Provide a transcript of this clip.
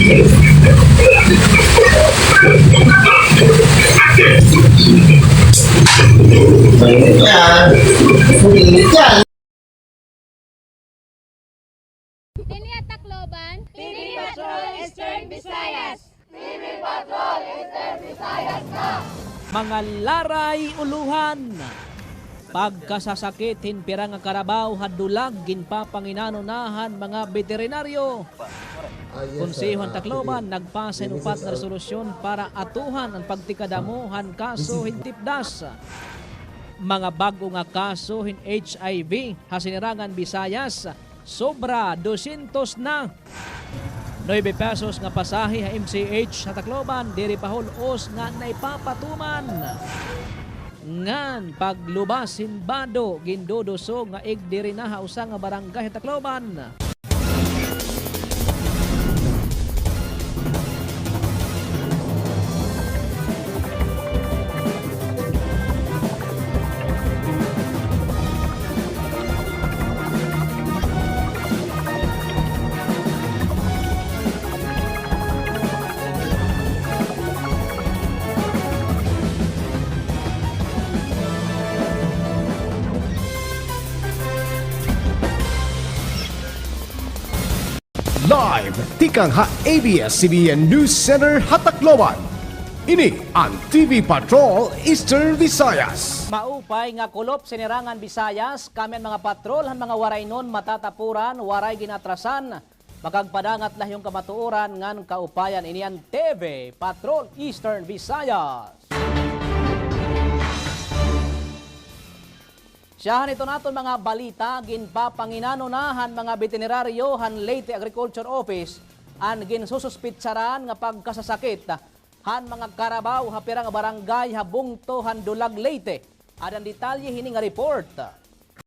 Mainit yan. Mainit yan. Delia Tacloban, TV Patrol Eastern Visayas. Mga laray uluhan. Pagkasasakit hinpira nga karabaw hadulag ginpapanginanonahan mga veterinaryo. Konsehuan Tacloban nagpasa ng upat na resolusyon para atuhan ang pagtikadamuhan kaso hintipdas. Mga bago nga kaso hin HIV hasinirangan Visayas sobra 200 na. 9 pesos nga pasahe ha MCH sa Tacloban diri pahulos nga naipapatuman. Ngan paglubas Himbado gindodoso nga ig diri na hausa nga barangay Tacloban. Live tikang ha ABS-CBN News Center Hatacloban. Ini ang TV Patrol Eastern Visayas. Maupay nga kulop sinirangan Visayas kami mga patrol han mga waray nun matatapuran waray ginatrasan. Makagpadangat lah yung kamatuoran ngan kaupayan iniyan TV Patrol Eastern Visayas. Siyahan ito naton mga balita, ginpapanginanonahan mga veterinaryo han Leyte Agriculture Office an ginsususpitsaran nga pagkasasakit han mga karabaw hapira nga barangay habungto han Dulag Leyte. Adan detalye hini nga report.